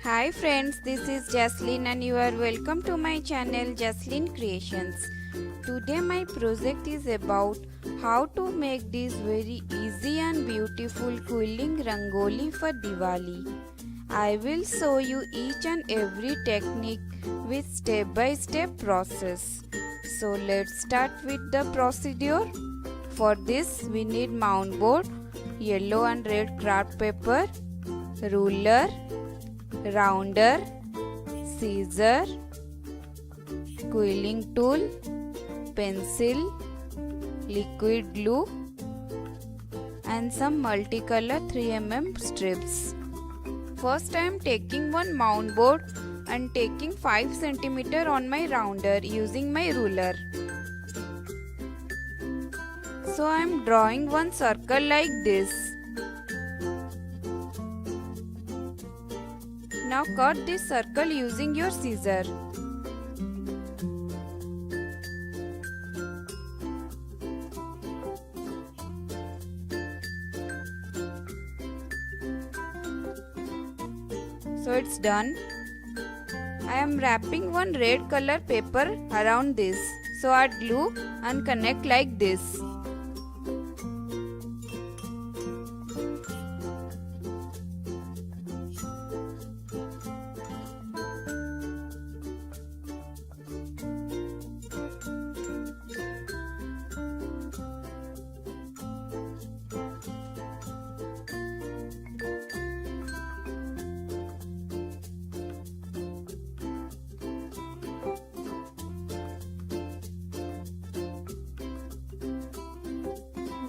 Hi friends, this is Jasleen and you are welcome to my channel Jasleen Creations. Today my project is about how to make this very easy and beautiful quilling rangoli for Diwali. I will show you each and every technique with step-by-step process. So let's start with the procedure. For this we need mound board, yellow and red craft paper, ruler, rounder, scissor, quilling tool, pencil, liquid glue and some multicolor 3mm strips. First I am taking one mound board and taking 5 cm on my rounder using my ruler. So I am drawing one circle like this. Now cut this circle using your scissor. So it's done. I am wrapping one red color paper around this. So add glue and connect like this.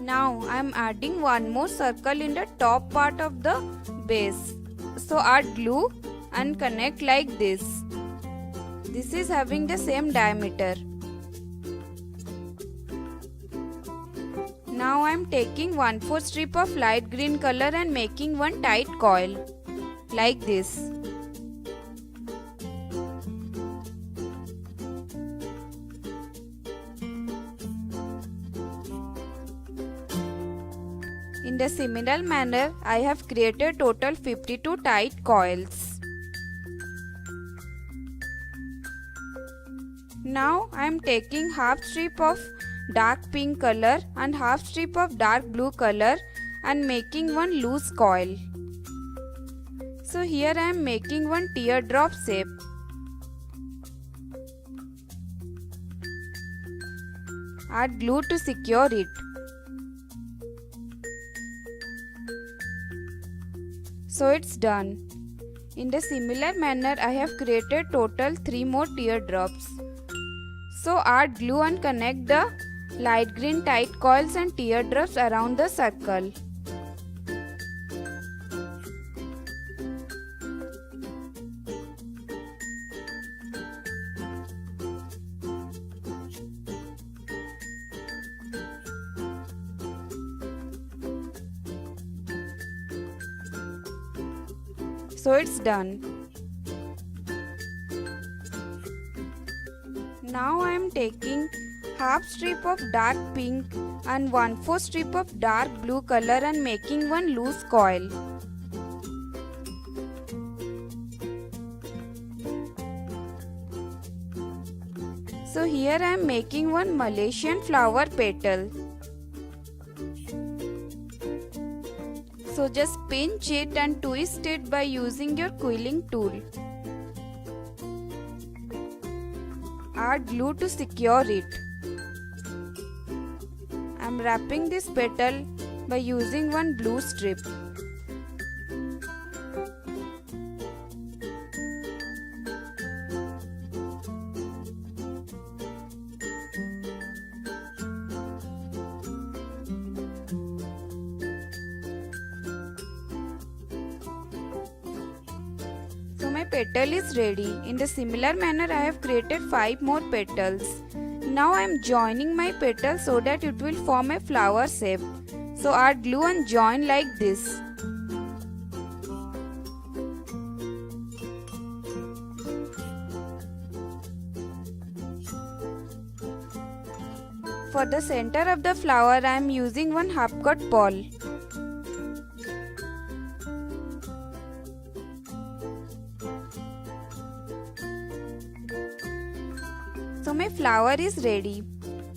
Now I am adding one more circle in the top part of the base. So add glue and connect like this. This is having the same diameter. Now I am taking 1/4 strip of light green color and making one tight coil like this. In the similar manner, I have created total 52 tight coils. Now I am taking half strip of dark pink color and half strip of dark blue color and making one loose coil. So here I am making one teardrop shape. Add glue to secure it. So it's done. In the similar manner, I have created total 3 more teardrops. So add glue and connect the light green tight coils and teardrops around the circle. So it's done. Now I am taking half strip of dark pink and 1/4 strip of dark blue color and making one loose coil. So here I am making one Malaysian flower petal. So just pinch it and twist it by using your quilling tool. Add glue to secure it. I am wrapping this petal by using one blue strip. So my petal is ready. In the similar manner I have created 5 more petals. Now I am joining my petals so that it will form a flower shape. So add glue and join like this. For the center of the flower, I am using one half cut ball. So my flower is ready.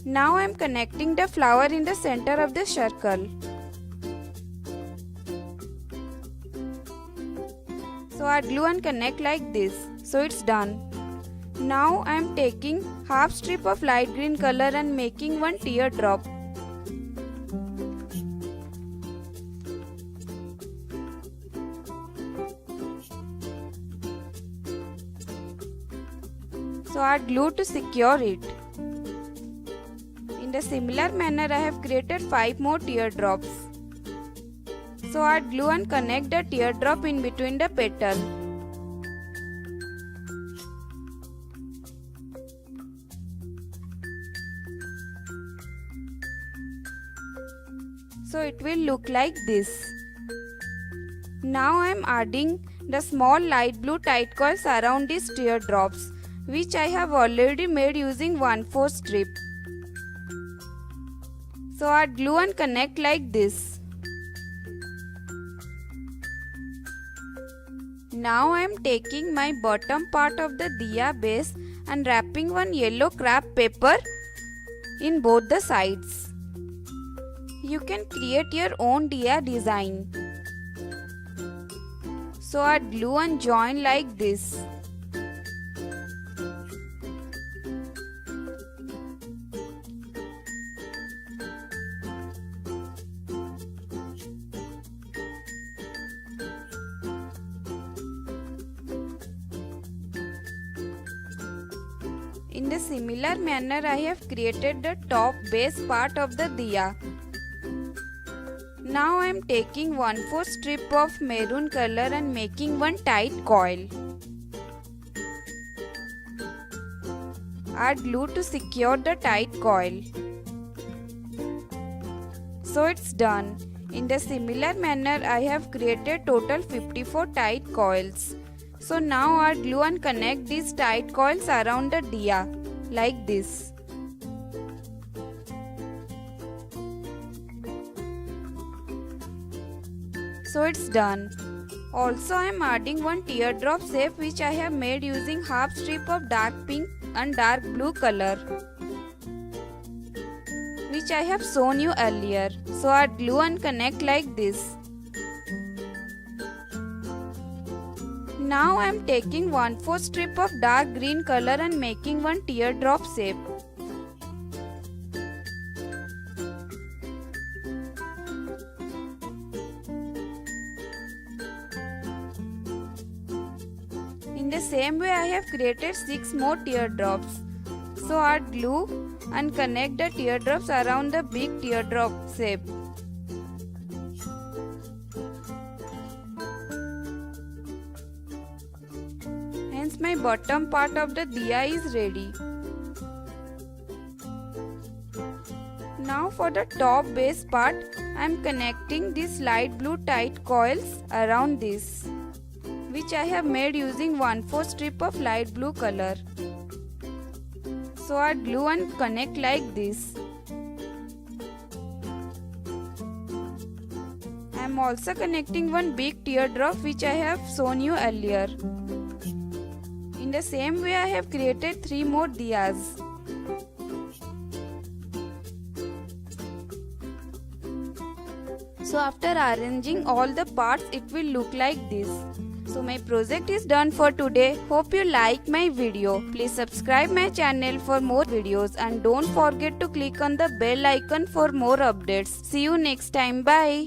Now I am connecting the flower in the center of the circle. So add glue and connect like this. So it's done. Now I am taking half strip of light green color and making one teardrop. So add glue to secure it. In the similar manner, I have created 5 more teardrops. So add glue and connect the teardrop in between the petal. So it will look like this. Now I am adding the small light blue tight coils around these teardrops, which I have already made using 1/4 strip. So add glue and connect like this. Now I am taking my bottom part of the diya base and wrapping one yellow craft paper in both the sides. You can create your own diya design. So add glue and join like this. In the similar manner, I have created the top base part of the diya. Now I am taking 1/4 strip of maroon color and making one tight coil. Add glue to secure the tight coil. So it's done. In the similar manner, I have created total 54 tight coils. So now add glue and connect these tight coils around the diya like this. So it's done. Also I am adding one teardrop shape which I have made using half strip of dark pink and dark blue color, which I have shown you earlier. So add glue and connect like this. Now I am taking 1/4 strip of dark green color and making one teardrop shape. In the same way, I have created 6 more teardrops. So add glue and connect the teardrops around the big teardrop shape. Hence my bottom part of the diya is ready. Now for the top base part, I am connecting these light blue tight coils around this, which I have made using 1/4 strip of light blue color. So add glue and connect like this. I am also connecting one big teardrop which I have shown you earlier. In the same way, I have created 3 more diyas. So after arranging all the parts, it will look like this. So my project is done for today. Hope you like my video. Please subscribe my channel for more videos and don't forget to click on the bell icon for more updates. See you next time. Bye.